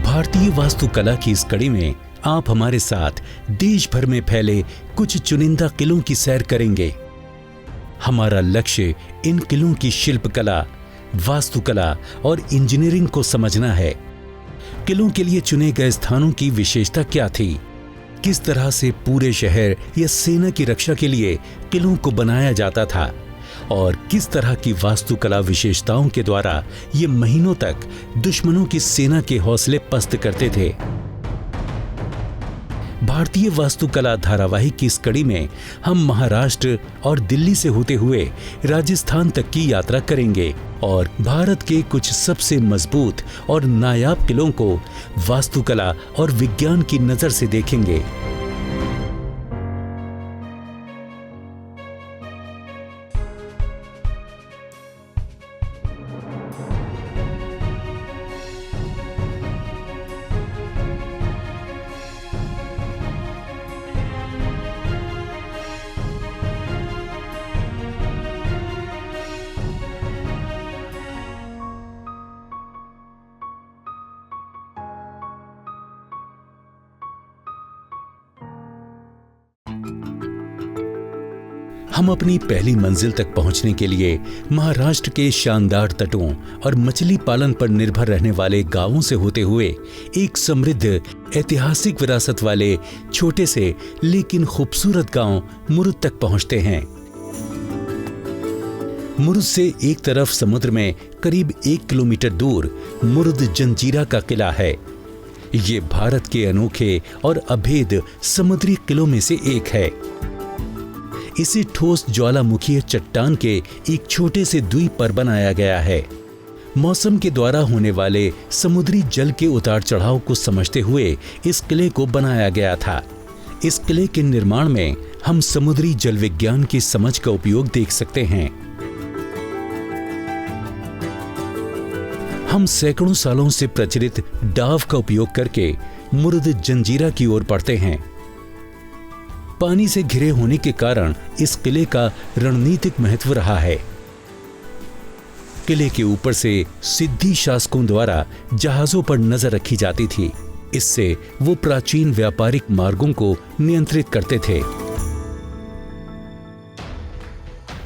भारतीय वास्तुकला की इस कड़ी में आप हमारे साथ देश भर में फैले कुछ चुनिंदा किलों की सैर करेंगे। हमारा लक्ष्य इन किलों की शिल्पकला, वास्तुकला और इंजीनियरिंग को समझना है। किलों के लिए चुने गए स्थानों की विशेषता क्या थी, किस तरह से पूरे शहर या सेना की रक्षा के लिए किलों को बनाया जाता था और किस तरह की वास्तुकला विशेषताओं के द्वारा ये महीनों तक दुश्मनों की सेना के हौसले पस्त करते थे। भारतीय वास्तुकला धारावाहिक की इस कड़ी में हम महाराष्ट्र और दिल्ली से होते हुए राजस्थान तक की यात्रा करेंगे और भारत के कुछ सबसे मजबूत और नायाब किलों को वास्तुकला और विज्ञान की नजर से देखेंगे। हम अपनी पहली मंजिल तक पहुंचने के लिए महाराष्ट्र के शानदार तटों और मछली पालन पर निर्भर रहने वाले गांवों से होते हुए एक समृद्ध ऐतिहासिक विरासत वाले छोटे से लेकिन खूबसूरत गांव मुरुद तक पहुंचते हैं। मुरुद से एक तरफ समुद्र में करीब 1 किलोमीटर दूर मुरुद जंजीरा का किला है। ये भारत के अनोखे और अभेद समुद्री किलों में से एक है। इसे ठोस ज्वालामुखीय चट्टान के एक छोटे से द्वीप पर बनाया गया है। मौसम के द्वारा होने वाले समुद्री जल के उतार चढ़ाव को समझते हुए इस किले को बनाया गया था। इस किले के निर्माण में हम समुद्री जल विज्ञान की समझ का उपयोग देख सकते हैं। हम सैकड़ों सालों से प्रचलित डाव का उपयोग करके मुरुद जंजीरा की ओर बढ़ते हैं। पानी से घिरे होने के कारण इस किले का रणनीतिक महत्व रहा है। किले के ऊपर से सिद्धि शासकों द्वारा जहाजों पर नजर रखी जाती थी। इससे वो प्राचीन व्यापारिक मार्गों को नियंत्रित करते थे।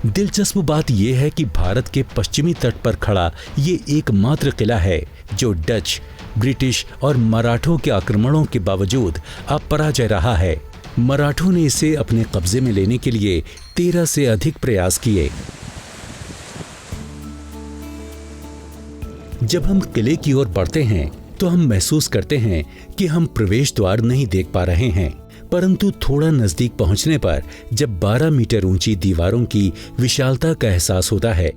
दिलचस्प बात यह है कि भारत के पश्चिमी तट पर खड़ा ये एकमात्र किला है जो डच, ब्रिटिश और मराठों के आक्रमणों के बावजूद अपराजय रहा है। मराठों ने इसे अपने कब्जे में लेने के लिए 13 से अधिक प्रयास किए। जब हम किले की ओर बढ़ते हैं तो हम महसूस करते हैं कि हम प्रवेश द्वार नहीं देख पा रहे हैं, परंतु थोड़ा नजदीक पहुंचने पर जब 12 मीटर ऊंची दीवारों की विशालता का एहसास होता है,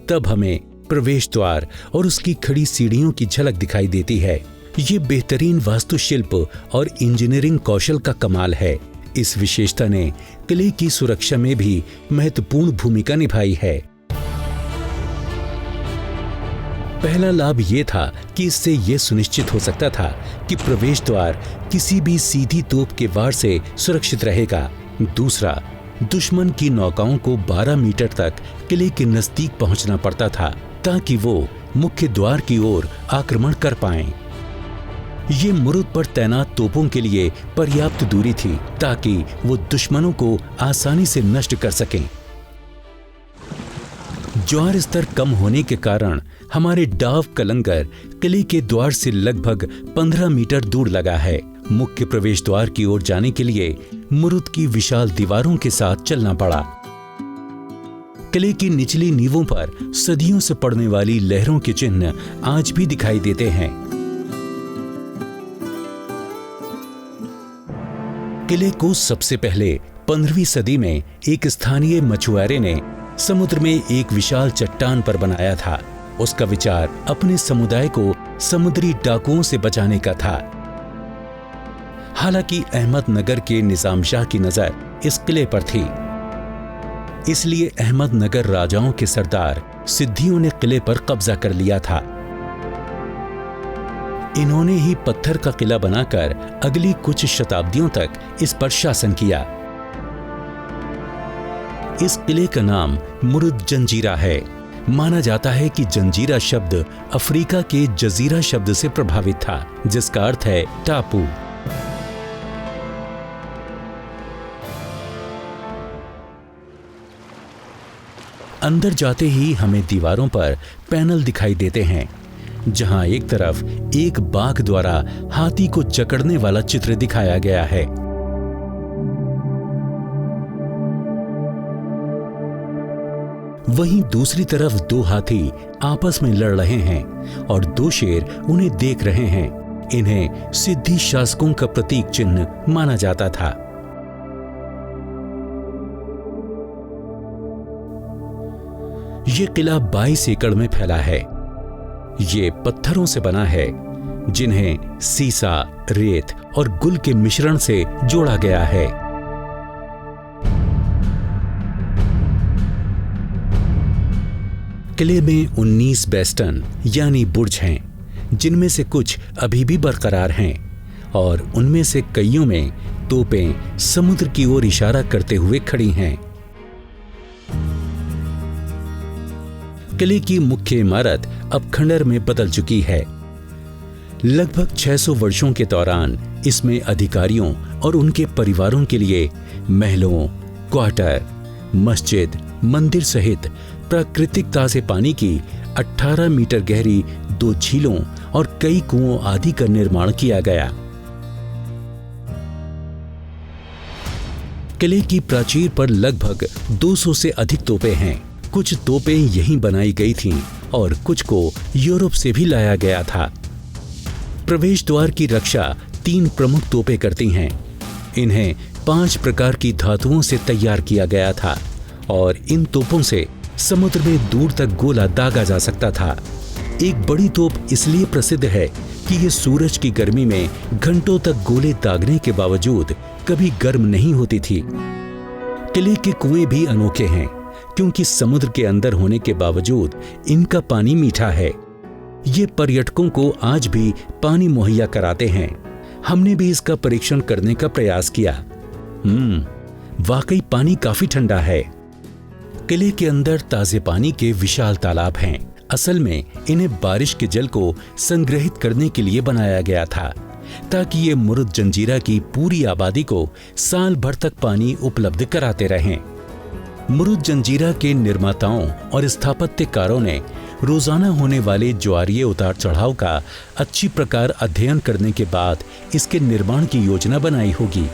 तब हमें प्रवेश द्वार और उसकी खड़ी सीढ़ियों की झलक दिखाई देती है। ये बेहतरीन वास्तुशिल्प और इंजीनियरिंग कौशल का कमाल है। इस विशेषता ने किले की सुरक्षा में भी महत्वपूर्ण भूमिका निभाई है। पहला लाभ ये था कि इससे यह सुनिश्चित हो सकता था कि प्रवेश द्वार किसी भी सीधी तोप के वार से सुरक्षित रहेगा। दूसरा, दुश्मन की नौकाओं को 12 मीटर तक किले के नजदीक पहुंचना पड़ता था ताकि वो मुख्य द्वार की ओर आक्रमण कर पाएं। ये मुरुद पर तैनात तोपों के लिए पर्याप्त दूरी थी ताकि वो दुश्मनों को आसानी से नष्ट कर सकें। ज्वार स्तर कम होने के कारण हमारे डाव का लंगर किले के द्वार से लगभग 15 मीटर दूर लगा है। मुख्य प्रवेश द्वार की ओर जाने के लिए मुरुद की विशाल दीवारों के साथ चलना पड़ा। किले की निचली नींवों पर सदियों से पड़ने वाली लहरों के चिन्ह आज भी दिखाई देते हैं। किले को सबसे पहले 15वीं सदी में एक स्थानीय मछुआरे ने समुद्र में एक विशाल चट्टान पर बनाया था। उसका विचार अपने समुदाय को समुद्री डाकुओं से बचाने का था। हालांकि अहमदनगर के निजाम शाह की नजर इस किले पर थी, इसलिए अहमदनगर राजाओं के सरदार सिद्धियों ने किले पर कब्जा कर लिया था। इन्होंने ही पत्थर का किला बनाकर अगली कुछ शताब्दियों तक इस पर शासन किया। इस किले का नाम मुरुद जंजीरा है। माना जाता है कि जंजीरा शब्द अफ्रीका के जजीरा शब्द से प्रभावित था, जिसका अर्थ है टापू। अंदर जाते ही हमें दीवारों पर पैनल दिखाई देते हैं, जहां एक तरफ एक बाघ द्वारा हाथी को जकड़ने वाला चित्र दिखाया गया है। वहीं दूसरी तरफ 2 हाथी आपस में लड़ रहे हैं और 2 शेर उन्हें देख रहे हैं। इन्हें सिद्धि शासकों का प्रतीक चिन्ह माना जाता था। यह किला 22 एकड़ में फैला है। ये पत्थरों से बना है, जिन्हें सीसा, रेत और गुल के मिश्रण से जोड़ा गया है। किले में 19 बेस्टन यानी बुर्ज हैं, जिनमें से कुछ अभी भी बरकरार हैं और उनमें से कईयों में तोपें समुद्र की ओर इशारा करते हुए खड़ी हैं। किले की मुख्य इमारत अब खंडर में बदल चुकी है। लगभग 600 वर्षों के दौरान इसमें अधिकारियों और उनके परिवारों के लिए महलों, क्वार्टर, मस्जिद, मंदिर सहित प्राकृतिक ताजे पानी की 18 मीटर गहरी 2 झीलों और कई कुओं आदि का निर्माण किया गया। किले की प्राचीर पर लगभग 200 से अधिक तोपें हैं। कुछ तोपें यहीं बनाई गई थीं और कुछ को यूरोप से भी लाया गया था। प्रवेश द्वार की रक्षा 3 प्रमुख तोपें करती हैं। इन्हें 5 प्रकार की धातुओं से तैयार किया गया था और इन तोपों से समुद्र में दूर तक गोला दागा जा सकता था। एक बड़ी तोप इसलिए प्रसिद्ध है कि ये सूरज की गर्मी में घंटों तक गोले दागने के बावजूद कभी गर्म नहीं होती थी। किले के कुएं भी अनोखे हैं, क्योंकि समुद्र के अंदर होने के बावजूद इनका पानी मीठा है। ये पर्यटकों को आज भी पानी मुहैया कराते हैं। हमने भी इसका परीक्षण करने का प्रयास किया। वाकई पानी काफी ठंडा है। किले के अंदर ताजे पानी के विशाल तालाब हैं। असल में इन्हें बारिश के जल को संग्रहित करने के लिए बनाया गया था, ताकि ये मुरुद जंजीरा की पूरी आबादी को साल भर तक पानी उपलब्ध कराते रहें। मुरुद जंजीरा के निर्माताओं और स्थापत्यकारों ने रोजाना होने वाले ज्वारीय उतार चढ़ाव का अच्छी प्रकार अध्ययन करने के बाद इसके निर्माण की योजना बनाई होगी।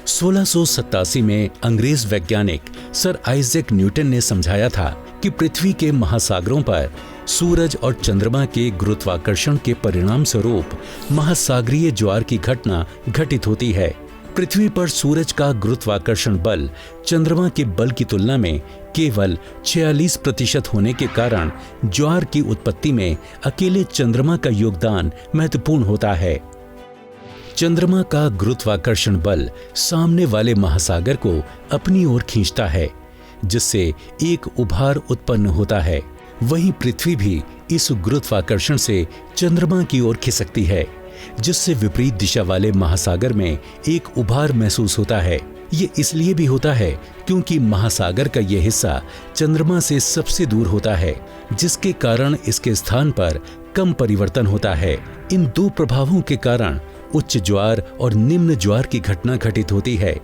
1687 में अंग्रेज वैज्ञानिक सर आइजैक न्यूटन ने समझाया था कि पृथ्वी के महासागरों पर सूरज और चंद्रमा के गुरुत्वाकर्षण के परिणाम स्वरूप महासागरीय ज्वार की घटना घटित होती है। पृथ्वी पर सूरज का गुरुत्वाकर्षण बल चंद्रमा के बल की तुलना में केवल 46% होने के कारण ज्वार की उत्पत्ति में अकेले चंद्रमा का योगदान महत्वपूर्ण होता है। चंद्रमा का गुरुत्वाकर्षण बल सामने वाले महासागर को अपनी ओर खींचता है, जिससे एक उभार उत्पन्न होता है। वहीं पृथ्वी भी इस गुरुत्वाकर्षण से चंद्रमा की ओर खिसकती है, जिससे विपरीत दिशा वाले महासागर में एक उभार महसूस होता है। ये इसलिए भी होता है क्योंकि महासागर का यह हिस्सा चंद्रमा से सबसे दूर होता है, जिसके कारण इसके स्थान पर कम परिवर्तन होता है। इन 2 प्रभावों के कारण उच्च ज्वार और निम्न ज्वार की घटना घटित होती है।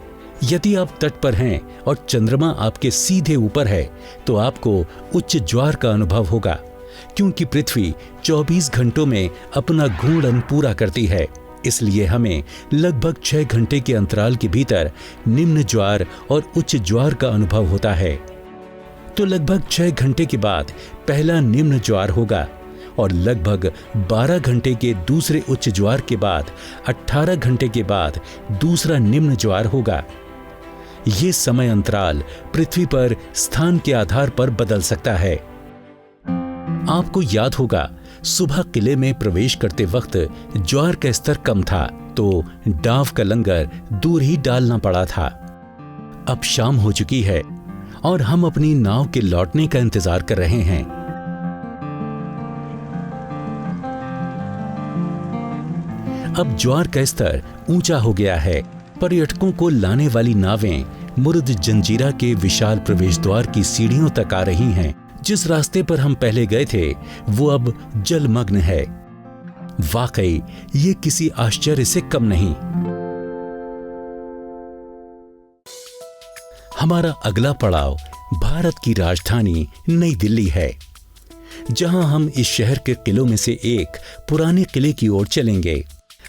यदि आप तट पर हैं और चंद्रमा आपके सीधे ऊपर है, तो आपको उच्च ज्वार का अनुभव होगा, क्योंकि पृथ्वी 24 घंटों में अपना घूर्णन पूरा करती है। इसलिए हमें लगभग 6 घंटे के अंतराल के भीतर निम्न ज्वार और उच्च ज्वार का अनुभव होता है। तो लगभग 6 घंटे के बाद पहला निम्न ज्वार होगा और लगभग 12 घंटे के दूसरे उच्च ज्वार के बाद 18 घंटे के बाद दूसरा निम्न ज्वार होगा। ये समय अंतराल पृथ्वी पर स्थान के आधार पर बदल सकता है। आपको याद होगा, सुबह किले में प्रवेश करते वक्त ज्वार का स्तर कम था, तो डाव का लंगर दूर ही डालना पड़ा था। अब शाम हो चुकी है और हम अपनी नाव के लौटने का इंतजार कर रहे हैं। अब ज्वार का स्तर ऊंचा हो गया है। पर्यटकों को लाने वाली नावें मुर्द जंजीरा के विशाल प्रवेश द्वार की सीढ़ियों तक आ रही हैं। जिस रास्ते पर हम पहले गए थे वो अब जलमग्न है। वाकई ये किसी आश्चर्य से कम नहीं। हमारा अगला पड़ाव भारत की राजधानी नई दिल्ली है, जहां हम इस शहर के किलों में से एक पुराने किले की ओर चलेंगे।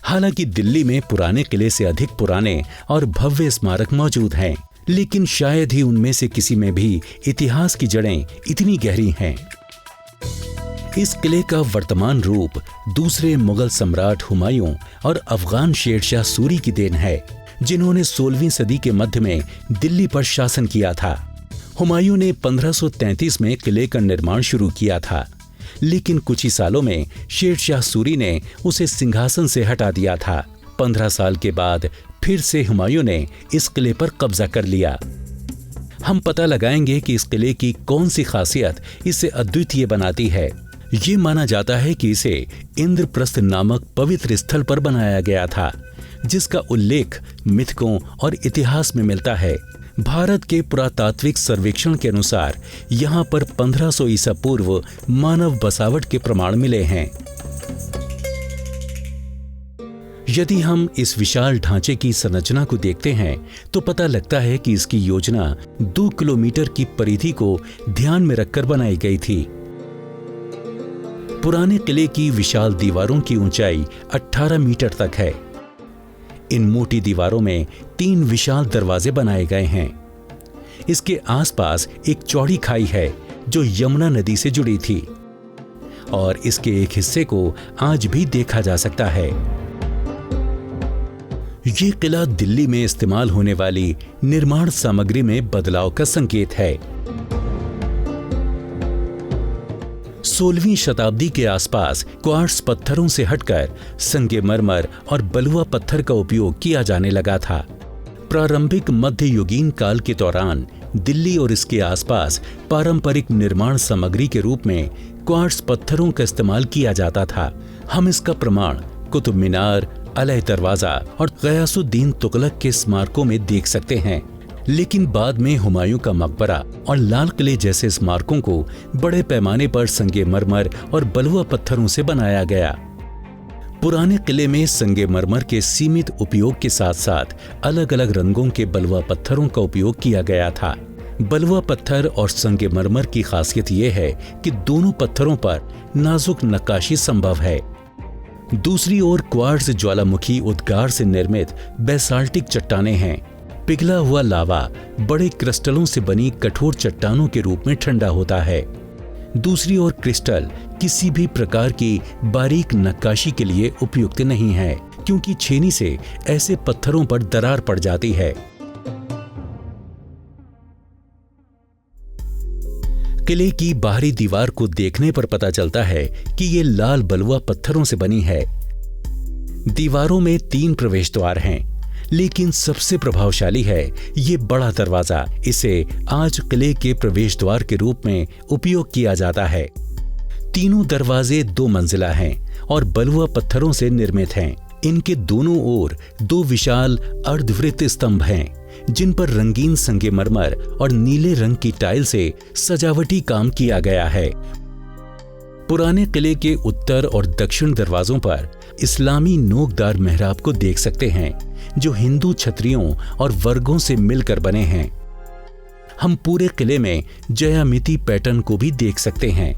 हालांकि दिल्ली में पुराने किले से अधिक पुराने और भव्य स्मारक मौजूद हैं, लेकिन शायद ही उनमें से किसी में भी इतिहास की जड़ें इतनी गहरी हैं। इस किले का वर्तमान रूप दूसरे मुगल सम्राट हुमायूं और अफगान शेरशाह सूरी की देन है, जिन्होंने 16वीं सदी के मध्य में दिल्ली पर शासन किया था। हुमायूं ने 1533 में किले का निर्माण शुरू किया था, लेकिन कुछ ही सालों में शेरशाह सूरी ने उसे सिंहासन से हटा दिया था। 15 साल के बाद फिर से हुमायूं ने इस किले पर कब्जा कर लिया। हम पता लगाएंगे कि इस किले की कौन सी खासियत इसे अद्वितीय बनाती है। ये माना जाता है कि इसे इंद्रप्रस्थ नामक पवित्र स्थल पर बनाया गया था, जिसका उल्लेख मिथकों और इतिहास में मिलता है। भारत के पुरातात्विक सर्वेक्षण के अनुसार यहाँ पर 1500 ईसा पूर्व मानव बसावट के प्रमाण मिले हैं। यदि हम इस विशाल ढांचे की संरचना को देखते हैं तो पता लगता है कि इसकी योजना 2 किलोमीटर की परिधि को ध्यान में रखकर बनाई गई थी। पुराने किले की विशाल दीवारों की ऊंचाई 18 मीटर तक है। इन मोटी दीवारों में 3 विशाल दरवाजे बनाए गए हैं। इसके आसपास एक चौड़ी खाई है जो यमुना नदी से जुड़ी थी, और इसके एक हिस्से को आज भी देखा जा सकता है। ये किला दिल्ली में इस्तेमाल होने वाली निर्माण सामग्री में बदलाव का संकेत है। 16वीं शताब्दी के आसपास क्वार्ट्ज पत्थरों से हटकर संगमरमर और बलुआ पत्थर का उपयोग किया जाने लगा था। प्रारंभिक मध्ययुगीन काल के दौरान दिल्ली और इसके आसपास पारंपरिक निर्माण सामग्री के रूप में क्वार्ट्ज पत्थरों का इस्तेमाल किया जाता था। हम इसका प्रमाण कुतुब मीनार, अलह दरवाजा और गयासुद्दीन तुगलक के स्मारकों में देख सकते हैं। लेकिन बाद में हुमायूं का मकबरा और लाल किले जैसे स्मारकों को बड़े पैमाने पर संगमरमर और बलुआ पत्थरों से बनाया गया। पुराने किले में संगमरमर के सीमित उपयोग के साथ साथ अलग अलग रंगों के बलुआ पत्थरों का उपयोग किया गया था। बलुआ पत्थर और संगमरमर की खासियत यह है कि दोनों पत्थरों पर नाजुक नक्काशी संभव है। दूसरी ओर क्वार्ट्ज ज्वालामुखी उद्गार से निर्मित बेसाल्टिक चट्टानें हैं। पिघला हुआ लावा बड़े क्रिस्टलों से बनी कठोर चट्टानों के रूप में ठंडा होता है। दूसरी ओर क्रिस्टल किसी भी प्रकार की बारीक नक्काशी के लिए उपयुक्त नहीं है, क्योंकि छेनी से ऐसे पत्थरों पर दरार पड़ जाती है। किले की बाहरी दीवार को देखने पर पता चलता है कि ये लाल बलुआ पत्थरों से बनी है। दीवारों में 3 प्रवेश द्वार हैं, लेकिन सबसे प्रभावशाली है ये बड़ा दरवाजा। इसे आज किले के प्रवेश द्वार के रूप में उपयोग किया जाता है। तीनों दरवाजे 2 मंजिला हैं और बलुआ पत्थरों से निर्मित हैं। इनके दोनों ओर 2 विशाल अर्धवृत्त स्तंभ हैं, जिन पर रंगीन संगमरमर और नीले रंग की टाइल से सजावटी काम किया गया है। पुराने किले के उत्तर और दक्षिण दरवाजों पर इस्लामी नोकदार मेहराब को देख सकते हैं, जो हिंदू छतरियों और वर्गों से मिलकर बने हैं। हम पूरे किले में ज्यामिति पैटर्न को भी देख सकते हैं।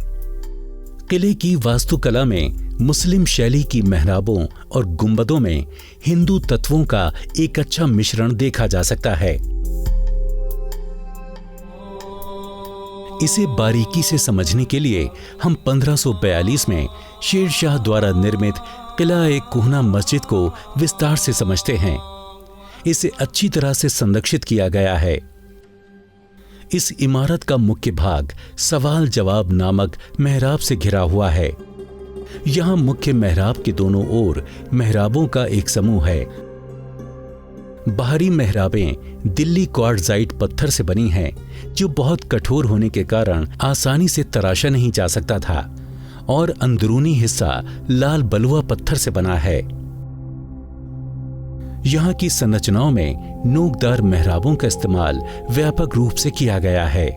किले की वास्तुकला में मुस्लिम शैली की मेहराबों और गुंबदों में हिंदू तत्वों का एक अच्छा मिश्रण देखा जा सकता है। इसे बारीकी से समझने के लिए हम 1542 में शेरशाह द्वारा निर्मित किला एक कोहना मस्जिद को विस्तार से समझते हैं। इसे अच्छी तरह से संरक्षित किया गया है। इस इमारत का मुख्य भाग सवाल जवाब नामक मेहराब से घिरा हुआ है। यहाँ मुख्य मेहराब के दोनों ओर मेहराबों का एक समूह है। बाहरी मेहराबें दिल्ली क्वार्ट्जाइट पत्थर से बनी हैं, जो बहुत कठोर होने के कारण आसानी से तराशा नहीं जा सकता था, और अंदरूनी हिस्सा लाल बलुआ पत्थर से बना है। यहाँ की संरचनाओं में नोकदार मेहराबों का इस्तेमाल व्यापक रूप से किया गया है।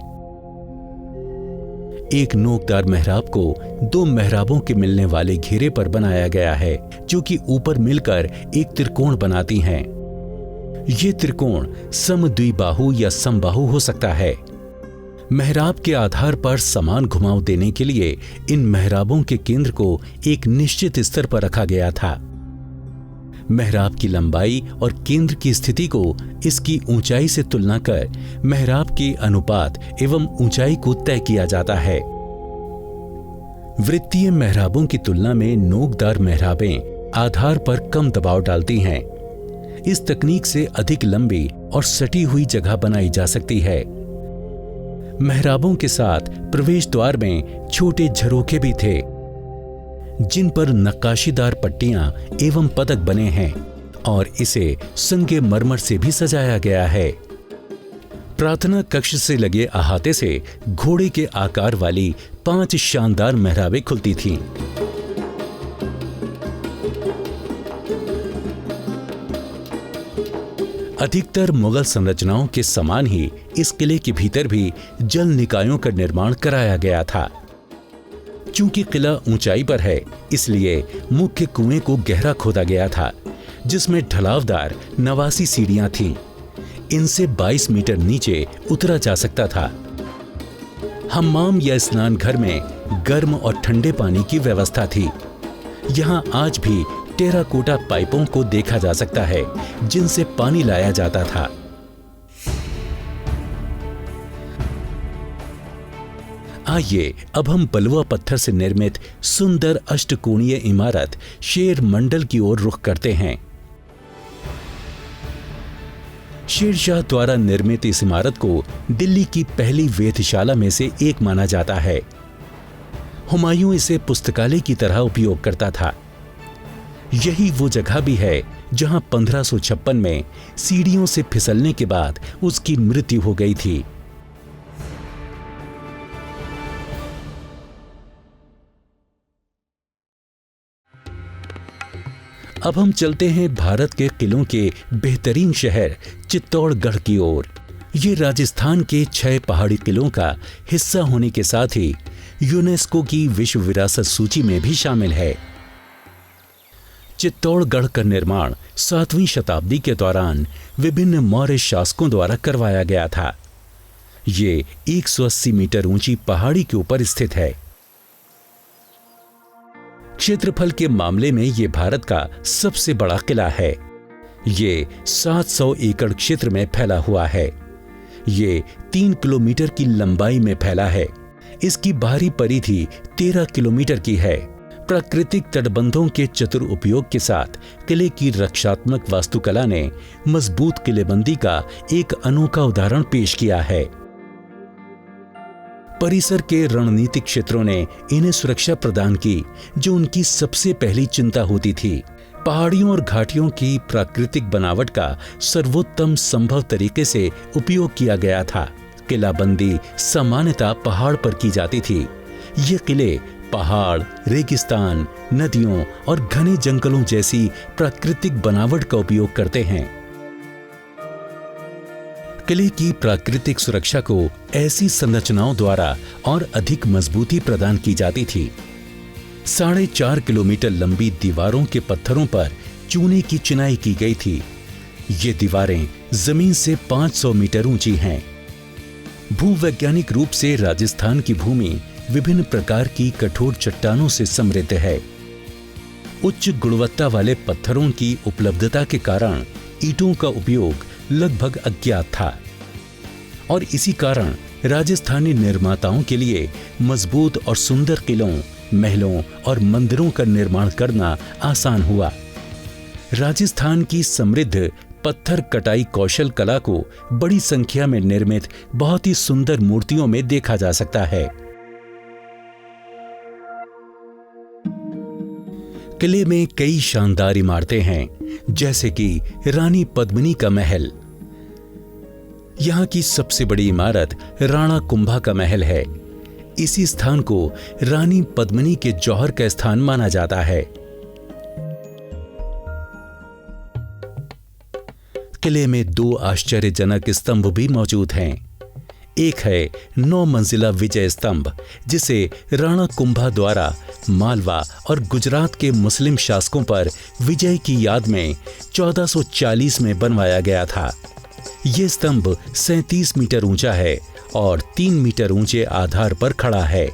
एक नोकदार मेहराब को दो मेहराबों के मिलने वाले घेरे पर बनाया गया है, जो कि ऊपर मिलकर एक त्रिकोण बनाती हैं। ये त्रिकोण समद्विबाहु या समबाहु हो सकता है। मेहराब के आधार पर समान घुमाव देने के लिए इन मेहराबों के केंद्र को एक निश्चित स्तर पर रखा गया था। मेहराब की लंबाई और केंद्र की स्थिति को इसकी ऊंचाई से तुलना कर मेहराब के अनुपात एवं ऊंचाई को तय किया जाता है। वृत्तीय मेहराबों की तुलना में नोकदार मेहराबें आधार पर कम दबाव डालती हैं। इस तकनीक से अधिक लंबी और सटी हुई जगह बनाई जा सकती है। मेहराबों के साथ प्रवेश द्वार में छोटे झरोखे भी थे, जिन पर नक्काशीदार पट्टियां एवं पदक बने हैं और इसे संगमरमर से भी सजाया गया है। प्रार्थना कक्ष से लगे अहाते से घोड़े के आकार वाली 5 शानदार मेहराबें खुलती थीं। अधिकतर मुगल संरचनाओं के समान ही इस किले के भीतर भी जल निकायों का निर्माण कराया गया था। चूंकि किला ऊंचाई पर है, इसलिए मुख्य कुएं को गहरा खोदा गया था, जिसमें ढलावदार 89 सीढ़ियां थीं। इनसे 22 मीटर नीचे उतरा जा सकता था। हम्माम या स्नान घर में गर्म और ठंडे पानी की व्यवस्था थी। यहाँ आज भी टेराकोटा पाइपों को देखा जा सकता है, जिनसे पानी लाया जाता था। आइए अब हम बलुआ पत्थर से निर्मित सुंदर अष्टकोणीय इमारत शेर मंडल की ओर रुख करते हैं। शेरशाह द्वारा निर्मित इस इमारत को दिल्ली की पहली वेधशाला में से एक माना जाता है। हुमायूं इसे पुस्तकालय की तरह उपयोग करता था। यही वो जगह भी है जहां 1556 में सीढ़ियों से फिसलने के बाद उसकी मृत्यु हो गई थी। अब हम चलते हैं भारत के किलों के बेहतरीन शहर चित्तौड़गढ़ की ओर। ये राजस्थान के 6 पहाड़ी किलों का हिस्सा होने के साथ ही यूनेस्को की विश्व विरासत सूची में भी शामिल है। चित्तौड़गढ़ का निर्माण 7वीं शताब्दी के दौरान विभिन्न मौर्य शासकों द्वारा करवाया गया था। ये 180 मीटर ऊंची पहाड़ी के ऊपर स्थित है। क्षेत्रफल के मामले में ये भारत का सबसे बड़ा किला है। ये 700 एकड़ क्षेत्र में फैला हुआ है। ये 3 किलोमीटर की लंबाई में फैला है। इसकी बाहरी परिधि 13 किलोमीटर की है। प्राकृतिक तटबंधों के चतुर उपयोग के साथ किले की रक्षात्मक वास्तुकला ने मजबूत किलेबंदी का एक अनोखा उदाहरण पेश किया है। परिसर के रणनीतिक क्षेत्रों ने इन्हें सुरक्षा प्रदान की, जो उनकी सबसे पहली चिंता होती थी। पहाड़ियों और घाटियों की प्राकृतिक बनावट का सर्वोत्तम संभव तरीके से उपयोग किया गया था। किलाबंदी सामान्यतः पहाड़ पर की जाती थी। ये किले पहाड़, रेगिस्तान, नदियों और घने जंगलों जैसी प्राकृतिक बनावट का उपयोग करते हैं। किले की प्राकृतिक सुरक्षा को ऐसी संरचनाओं द्वारा और अधिक मजबूती प्रदान की जाती थी। 4.5 किलोमीटर लंबी दीवारों के पत्थरों पर चूने की चिनाई की गई थी। ये दीवारें जमीन से 500 मीटर ऊंची हैं। भूवैज्ञानिक रूप से राजस्थान की भूमि विभिन्न प्रकार की कठोर चट्टानों से समृद्ध है। उच्च गुणवत्ता वाले पत्थरों की उपलब्धता के कारण ईंटों का उपयोग लगभग अज्ञात था और इसी कारण राजस्थानी निर्माताओं के लिए मजबूत और सुंदर किलों, महलों और मंदिरों का निर्माण करना आसान हुआ। राजस्थान की समृद्ध पत्थर कटाई कौशल कला को बड़ी संख्या में निर्मित बहुत ही सुंदर मूर्तियों में देखा जा सकता है। किले में कई शानदार इमारतें हैं, जैसे कि रानी पद्मिनी का महल। यहाँ की सबसे बड़ी इमारत राणा कुंभा का महल है। इसी स्थान को रानी पद्मिनी के जौहर का स्थान माना जाता है। किले में 2 आश्चर्यजनक स्तंभ भी मौजूद हैं। एक है 9 मंजिला विजय स्तंभ, जिसे राणा कुंभा द्वारा मालवा और गुजरात के मुस्लिम शासकों पर विजय की याद में 1440 में बनवाया गया था। ये स्तंभ 37 मीटर ऊंचा है और 3 मीटर ऊंचे आधार पर खड़ा है।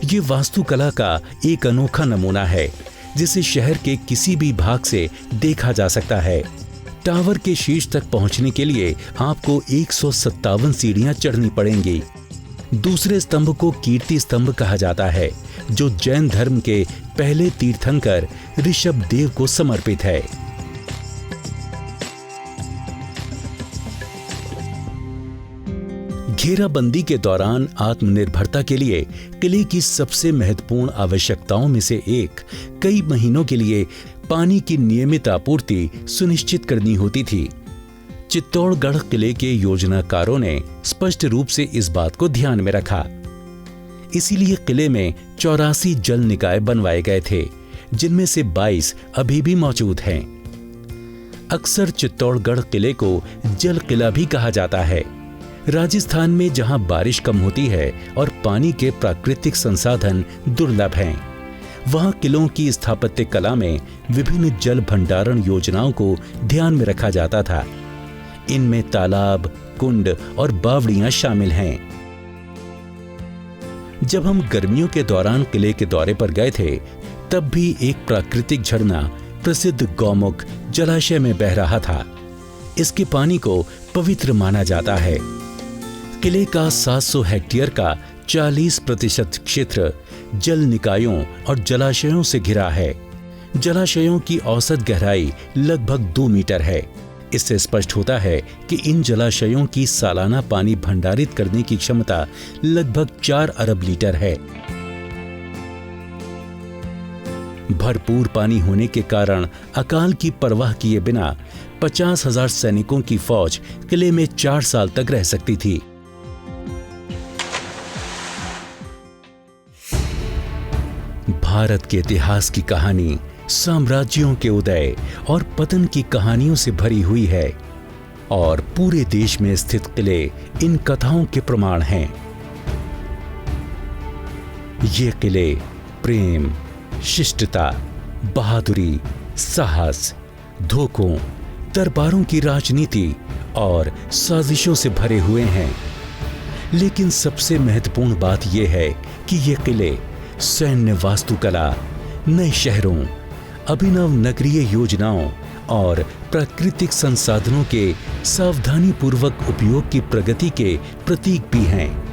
ये वास्तुकला का एक अनोखा नमूना है, जिसे शहर के किसी भी भाग से देखा जा सकता है। टावर के शीर्ष तक पहुंचने के लिए आपको 157 सीढ़ियां चढ़नी पड़ेंगी। दूसरे स्तंभ को कीर्ति स्तंभ कहा जाता है, जो जैन धर्म के पहले तीर्थंकर ऋषभ देव को समर्पित है। घेराबंदी के दौरान आत्मनिर्भरता के लिए किले की सबसे महत्वपूर्ण आवश्यकताओं में से एक कई महीनों के लिए पानी की नियमित आपूर्ति सुनिश्चित करनी होती थी। चित्तौड़गढ़ किले के योजनाकारों ने स्पष्ट रूप से इस बात को ध्यान में रखा। इसीलिए किले में 84 जल निकाय बनवाए गए थे, जिनमें से 22 अभी भी मौजूद हैं। अक्सर चित्तौड़गढ़ किले को जल किला भी कहा जाता है। राजस्थान में जहां बारिश कम होती है और पानी के प्राकृतिक संसाधन दुर्लभ हैं, वहां किलों की स्थापत्य कला में विभिन्न जल भंडारण योजनाओं को ध्यान में रखा जाता था। इनमें तालाब, कुंड और बावड़ियां शामिल हैं। जब हम गर्मियों के दौरान किले के दौरे पर गए थे, तब भी एक प्राकृतिक झरना प्रसिद्ध गौमुख जलाशय में बह रहा था। इसके पानी को पवित्र माना जाता है। किले का 700 हेक्टेयर का 40% क्षेत्र जल निकायों और जलाशयों से घिरा है। जलाशयों की औसत गहराई लगभग 2 मीटर है। इससे स्पष्ट होता है कि इन जलाशयों की सालाना पानी भंडारित करने की क्षमता लगभग 4 अरब लीटर है। भरपूर पानी होने के कारण अकाल की परवाह किए बिना 50,000 सैनिकों की फौज किले में 4 साल तक रह सकती थी। भारत के इतिहास की कहानी साम्राज्यों के उदय और पतन की कहानियों से भरी हुई है, और पूरे देश में स्थित किले इन कथाओं के प्रमाण हैं। ये किले प्रेम, शिष्टता, बहादुरी, साहस, धोखों, दरबारों की राजनीति और साजिशों से भरे हुए हैं। लेकिन सबसे महत्वपूर्ण बात यह है कि ये किले सैन्य वास्तुकला, नए शहरों, अभिनव नगरीय योजनाओं और प्राकृतिक संसाधनों के सावधानीपूर्वक उपयोग की प्रगति के प्रतीक भी हैं।